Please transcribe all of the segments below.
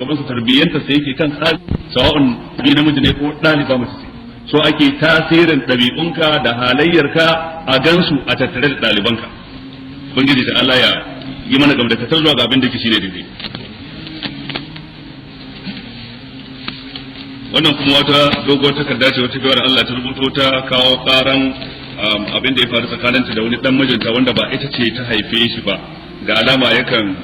gaban su tarbiyyanta sai yake kan tsari sawa'un bi namiji ne ko ɗaliba mace ce so ake tasirin ɗabi'unka da halayyarka a gansu a tattare da ɗalibanka ubangiji da Allah ya yi mana gamdakatar zuwa ga abin da ke shine daidai. Wannan kuma wata doguwar takarda ce wata biyar Allah ta rubuto ta kawo karan abin da ya faru tsakaninta da wani dan mijinta wanda ba ita ce ta haife shi ba, ga alama yakan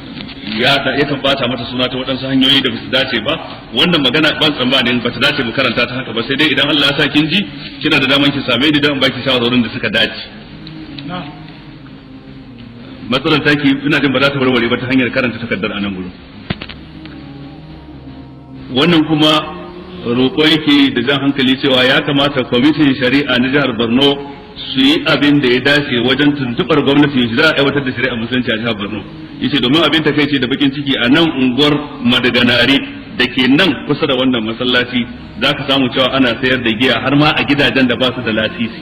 bata mata suna ta waɗansu hanyoyi da ba su dace ba. Wannan magana ban tsammanin ba ta dace mu karanta ta haka ba, sai dai idan Allah ya sa kin ji kina da daman ki same ni dan baki shawarorin da suka dace. Matsalar taki ina jin ba za ta warware ba ta hanyar karanta takardar a nan gurin. Wannan kuma roƙo yake da jan hankali cewa ya kamata kwamitin shari'a na jihar Borno su yi abin da ya dace wajen tuntuɓar gwamnati yanzu za a aiwatar da shari'a musulunci a jihar Borno. Yace domin abin takaici da bakin ciki a nan unguwar Madaganari da ke nan kusa da wannan masallaci za ka samu cewa ana sayar da giya har ma a gidajen da ba su da lasisi.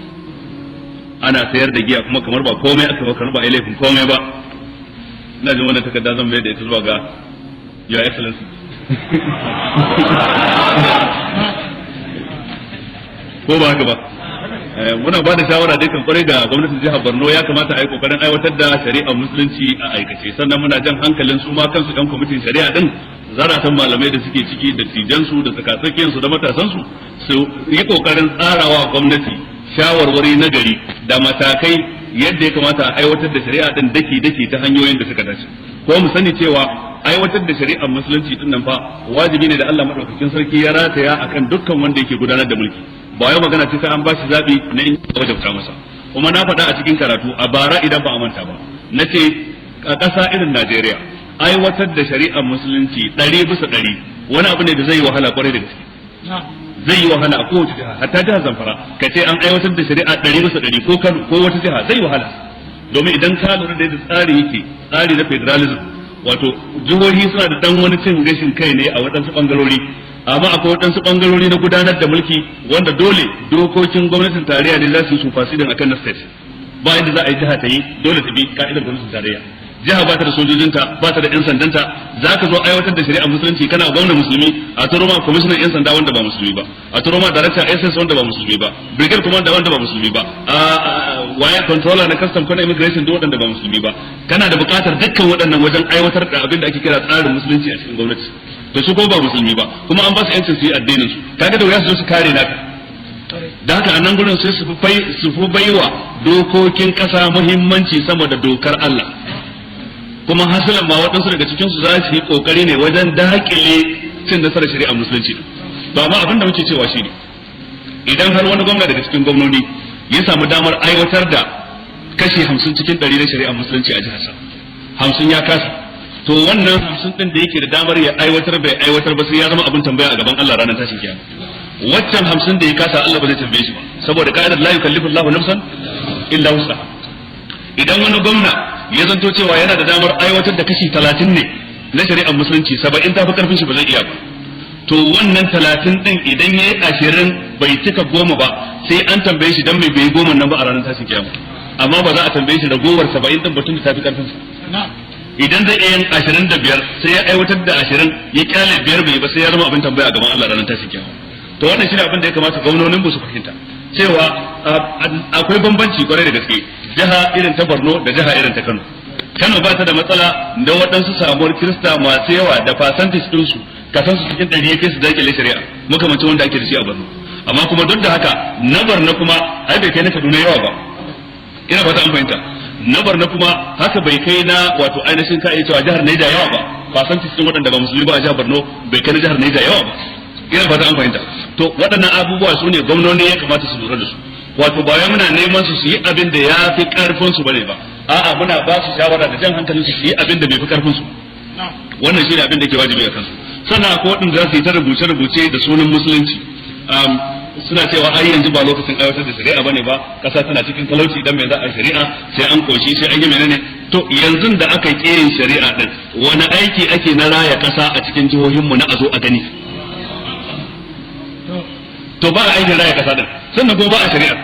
Ana sayar da giya kuma kamar ba komai aka ba, kamar ba a laifin komai ba. Ina jin wannan takarda zan bayar da ita zuwa ga Your Excellency. Ko ba haka ba, muna ba da shawara dai kan kwarai ga gwamnatin jihar Borno ya kamata a yi kokarin aiwatar da shari'ar musulunci a aikace, sannan muna jan hankalin su ma kansu ɗan kwamitin shari'a din zaratan malamai da suke ciki da tijansu da tsakatsakiyansu da matasansu su yi kokarin tsarawa gwamnati shawarwari na gari da matakai yadda ya kamata a aiwatar da shari'a din daki ta hanyoyin da suka dace. Ko mu sani cewa aiwatar da shari'ar musulunci din nan fa wajibi ne da Allah madaukakin sarki ya rataya akan dukkan wanda yake gudanar da mulki, ba yau magana ce sai an bashi zabi na in wajabta masa. Kuma na faɗa a cikin karatu a bara idan ba a manta ba, nace a ƙasa irin Najeriya aiwatar da shari'ar musulunci 100% wani abu ne da zai yi wahala kwarai da gaske. Zai yi wahala a kowace jiha, hatta jihar Zamfara ka ce an aiwatar da shari'a 100% ko Kano ko wata jiha zai wahala, domin idan ka lura da yadda tsari yake, tsari na federalism, wato jihohi suna da dan wani cin gashin kai ne a waɗansu ɓangarori, amma akwai waɗansu ɓangarori na gudanar da mulki wanda dole dokokin gwamnatin tarayya ne za su yi superseding akan na state. Ba yadda za a yi jiha ta yi dole ta bi ka'idar gwamnatin tarayya. Jiha ba ta da sojojinta, ba ta da yan sandanta, za ka zo aiwatar da shari'a musulunci kana gwamna musulmi a turo ma kwamishinan yan sanda wanda ba musulmi ba, a turo ma darakta SS wanda ba musulmi ba, brigade commander wanda ba musulmi ba, waya controller na custom ko na immigration duk waɗanda ba musulmi ba. Kana da buƙatar dukkan waɗannan wajen aiwatar da abin da ake kira tsarin musulunci a cikin gwamnati. To su ko ba musulmi ba, kuma an ba su yancin su yi addinin su, kaga da wuya su zo su kare naka. Da haka a nan gurin sai su fi baiwa dokokin ƙasa muhimmanci sama da dokar Allah. Kuma hasalan ma waɗansu daga cikin su za su yi kokari ne wajen dakile cin nasarar shari'a musulunci. To amma abin da muke cewa shine idan har wani gwamna daga cikin gwamnoni ya samu damar aiwatar da kashi 50 cikin 100 na shari'a musulunci a jihar sa, 50 ya kasa, to wannan 50 din da yake da damar ya aiwatar bai aiwatar ba sai ya zama abin tambaya a gaban Allah ranar tashin kiyama. Waccan 50 da ya kasa Allah ba zai tambaye shi ba, saboda ka'idar la yukallifu Allahu nafsan illa wus'aha. Idan wani gwamna ya zanto cewa yana da damar aiwatar da kashi 30 ne na shari'ar musulunci, 70 ta fi karfin shi ba zai iya ba, to wannan 30 din idan ya yi 20 bai cika 10 ba sai an tambaye shi dan mai bai 10 nan ba a ranar tashin kiyama. Amma ba za a tambaye shi ragowar 70 din batun da ta fi karfin sa. Idan zai iya yin 25 sai ya aiwatar da 20 ya kyale 5 bai ba sai ya zama abin tambaya a gaban Allah ranar tashin kiyama. To wannan shine abin da ya kamata gwamnonin su fahimta cewa akwai bambanci kwarai da gaske jiha irin ta Borno da jiha irin ta Kano. Kano ba ta da matsala da waɗansu samuwar Kirista masu yawa da percentage ɗinsu kasan su cikin 100 yake su dakile shari'a makamancin wanda ake da shi a Borno. Amma kuma duk da haka na Borno kuma ai bai kai na Kaduna yawa ba. Ina fata an fahimta. Na Borno kuma haka bai kai na wato ainihin ka iya cewa jihar Niger yawa ba. Percentage ɗin waɗanda ba musulmi ba a jihar Borno bai kai na jihar Niger yawa ba. Ina fata an fahimta. To waɗannan abubuwa su ne gwamnoni ya kamata su lura da su. Wato ba wai muna neman su yi abin da ya fi karfin su bane ba, a'a muna ba su shawara da jan hankalin su yi abin da bai fi karfin su. Wannan shine abin da ke wajibi a kansu. Sannan akwai waɗanda za su yi ta rubuce da sunan musulunci, suna cewa ai yanzu ba lokacin aiwatar da shari'a bane ba, kasa tana cikin talauci dan me za a shari'a sai an koshi sai an yi menene. To yanzu da aka yin shari'a din wani aiki ake na raya kasa a cikin jihohin mu na azo a gani. To ba a aikin raya kasa din, sannan ko ba a shari'a.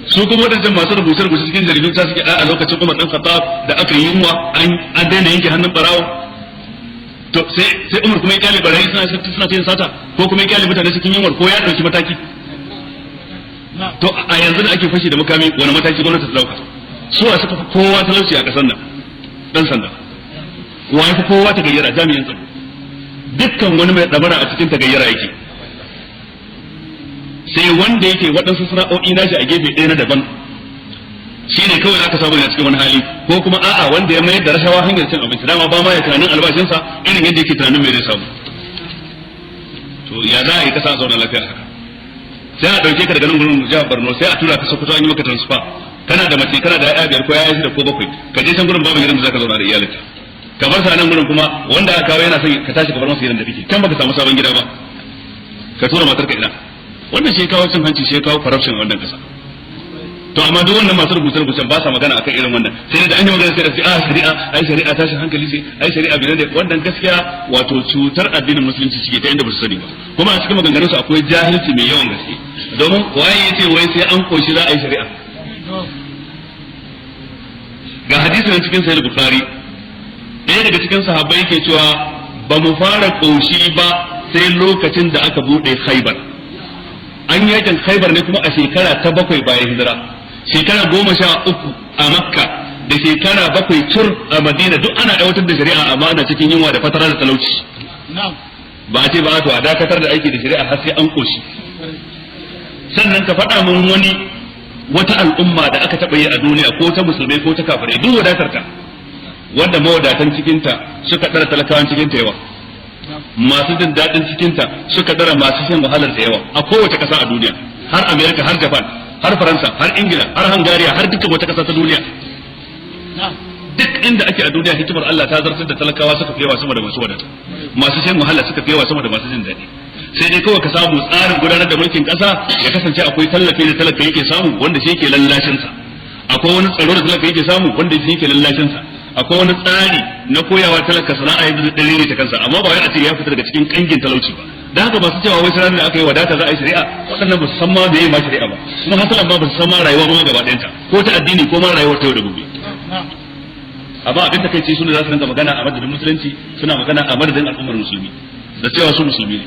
Su kuma wadannan masu rubuce cikin jaridu ta suke a lokacin Umar dan Khattab da aka yi yunwa an daina yanke hannun barawo. to sai Umar kuma ya kyale barayi suna yin sata ko kuma ya kyale mutane cikin yunwar ko ya dauki mataki to a yanzu da ake fashi da makami wani mataki gwamnati ta dauka su a suka fi kowa talauci a kasar nan dan sanda wa ya fi kowa ta gayyara jami'an tsaro dukkan wani mai dabara a cikin ta gayyara yake sai wanda yake waɗansu sana'o'i nashi a gefe ɗaya na daban shi ne kawai aka samu a cikin wani hali ko kuma a'a wanda ya mayar da rashawa hanyar cin abinci dama ba ma ya tunanin albashinsa irin yadda yake tunanin mai zai samu to ya za a yi kasa a zauna lafiya haka sai a ɗauke ka daga nan gurin jihar Borno sai a tura ka Sokoto an yi maka transfer kana da mace kana da ƴaƴa biyar ko ƴaƴa shida ko bakwai ka je can gurin babu gidan da zaka zauna da iyalinka ka bar sa nan gurin kuma wanda aka kawo yana son ka tashi ka bar masa gidan da kake kan baka samu sabon gida ba ka tura matarka ina wannan shi kawo cin hanci shi kawo corruption a wannan kasa to amma duk wannan masu rubuce-rubucen ba sa magana akan irin wannan sai da an yi magana sai da shari'a tashin hankali ce shari'a bi da wannan gaskiya wato cutar addinin musulunci shi ta inda ba su sani ba kuma a cikin maganganun su akwai jahilci mai yawan gaske domin waye yace wai sai an koshi za a yi shari'a ga hadisi nan cikin sahih bukhari ɗaya daga cikin sahabbai yake cewa ba mu fara koshi ba sai lokacin da aka bude Khaibar an yakin Khaibar ne kuma a shekara ta 7 bayan hijira shekara 13 a Makka da shekara 7 cur a Madina duk ana aiwatar da shari'a amma ana cikin yunwa da fatara da talauci ba a ce ba to a dakatar da aiki da shari'a har sai an koshi sannan ka faɗa mun wata al'umma da aka taɓa yi a duniya ko ta musulmai ko ta kafirai duk wadatar ta wanda mawadatan cikinta suka ɗara talakawan cikinta yawa masu jin daɗin cikinta suka ɗara masu shan wahalar da yawa a kowace ƙasa a duniya har Amerika har Japan har Faransa har Ingila har Hungariya har dukkan wata ƙasa ta duniya duk inda ake a duniya hikimar Allah ta zartar da talakawa suka fi yawa sama da masu wadata masu shan wahala suka fi yawa sama da masu jin daɗi sai dai kawai ka samu tsarin gudanar da mulkin ƙasa ya kasance akwai tallafi da talaka yake samu wanda shi yake lallashin sa akwai wani tsaro da talaka yake samu wanda shi yake lallashin sa akwai wani tsari na koyawa talaka sana'a yadda zai dalili ta kansa amma ba wai a ce ya fita daga cikin kangin talauci ba da haka ba su cewa wai sanar da aka yi wadata za a yi shari'a waɗannan ba su san ma me yi ma shari'a ba kuma hasalan ba su san ma rayuwa ma gaba ɗayanta ko ta addini ko ma rayuwar ta yau da gobe amma abin da kai ce sune za su rinka magana a madadin musulunci suna magana a madadin al'ummar musulmi da cewa su musulmi ne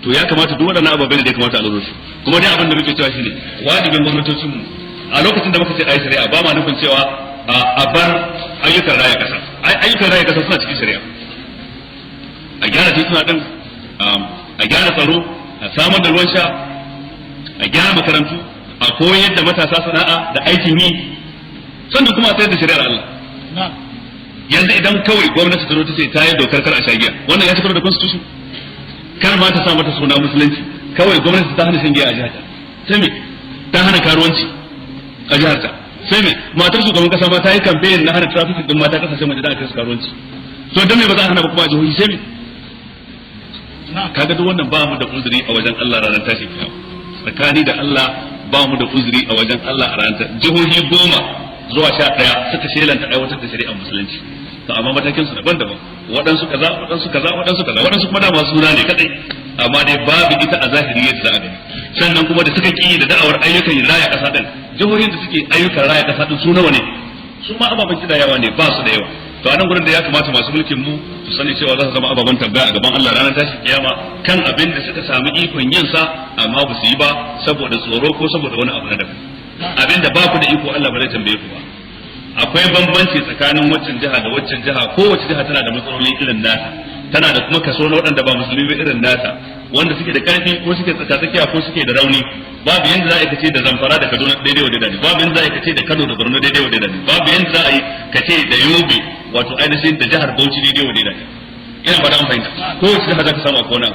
to ya kamata duk waɗannan ababai da ya kamata a lura su kuma dai abin da muke cewa shine wajibin gwamnatocin mu a lokacin da muka ce ayi shari'a ba ma nufin cewa a bar ayyukan raya kasa ayyukan raya kasa suna cikin shari'a a gyara tituna din a gyara tsaro a samar da ruwan sha a gyara makarantu a koyar da matasa sana'a da aikin yi sannan kuma a tsayar da shari'ar Allah yanzu idan kawai gwamnati ta zo ta ce ta yi dokar kar a sha giya wannan ya ci karo da constitution kar ma ta sa mata suna musulunci kawai gwamnati ta hana shan giya a jihar ta sai me ta hana karuwanci a jihar ta sai me matar shugaban kasa ma ta yi campaign na hana traffic din mata kasashen waje da aka karuwanci to dan me ba za a hana ba kuma a jihohi sai me kaga duk wannan ba mu da uzuri a wajen Allah ranar tashi kiyama tsakani da Allah ba mu da uzuri a wajen Allah a ranar jihohi 10 zuwa 11 suka shelanta aiwatar da shari'ar musulunci to amma matakin su daban-daban waɗansu kaza waɗansu kuma da masu suna ne kadai amma dai babu ita a zahiri yadda za a gani sannan kuma da suka ki da da'awar ayyukan raya kasa din jihohin da suke ayyukan raya kasa din su nawa ne su ma ababen kidayawa ne ba su da yawa to anan gurin da ya kamata masu mulkin mu su sani cewa za su zama ababen tambaya a gaban Allah ranar tashi kiyama kan abin da suka samu ikon yin sa amma ba su yi ba saboda tsoro ko saboda wani abu na daban abin da ba ku da iko Allah ba zai tambaye ku ba akwai bambanci tsakanin waccan jiha da waccan jiha kowace jiha tana da matsaloli irin nata tana da kuma kaso na waɗanda ba musulmi ba irin nata wanda suke da karfi ko suke tsakatsakiya ko suke da rauni babu yanda za a yi kace da Zamfara da Kaduna daidai wa daidai babu yanda za a yi kace da Kano da Borno daidai wa daidai babu yanda za a yi kace da Yobe wato ainihin da jihar Bauchi daidai wa daidai ina fada an fahimta kowace jiha za ka samu akwai wani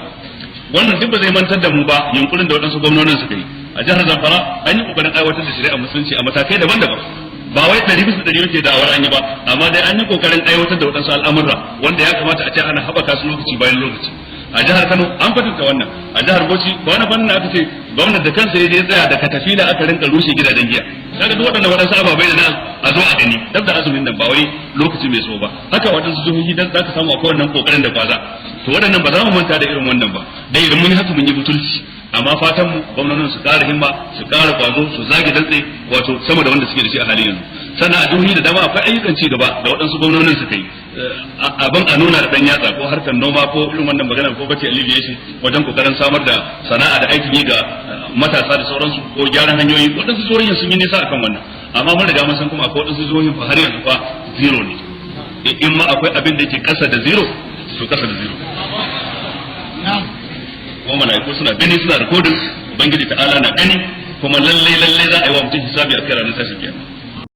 wannan duk ba zai mantar da mu ba yunkurin da waɗansu gwamnonin suka yi a jihar Zamfara an yi kokarin aiwatar da shari'a musulunci a matakai daban-daban ba wai 100% yake da awar an yi ba amma dai an yi kokarin aiwatar da waɗansu al'amurra wanda ya kamata a ce ana haɓaka su lokaci bayan lokaci a jihar Kano an kwatanta wannan a jihar Bauchi ba wani fannin aka ce gwamnati da kansa ya je tsaya da katafila aka rinka rushe gidajen giya kaga duk waɗansu ababai da nan a zo a gani dab da azumin nan ba wai lokaci mai so ba haka waɗansu jihohi dan zaka samu akwai wannan kokarin da kwaza to waɗannan ba za mu manta da irin wannan ba da idan mun yi haka mun yi butulci amma fatan mu gwamnatin su ƙara himma su ƙara kwazo su zage dantse wato sama da wanda suke da shi a halin yanzu sannan a jihohi da dama akwai ayyukan ci gaba da waɗansu gwamnonin suka yi abin a nuna da dan yatsa ko harkar noma ko irin wannan magana ko bace alleviation wajen kokarin samar da sana'a da aikin yi ga matasa da sauransu ko gyaran hanyoyi waɗansu jihohin sun yi nisa akan wannan amma mun riga mun san kuma akwai waɗansu jihohin fa har yanzu fa zero ne in ma akwai abin da yake kasa da zero to kasa da zero kuma malaiku suna gani suna recording ubangiji ta'ala na gani kuma lalle za a yi wa mutum hisabi a kai ranar tashin kiyama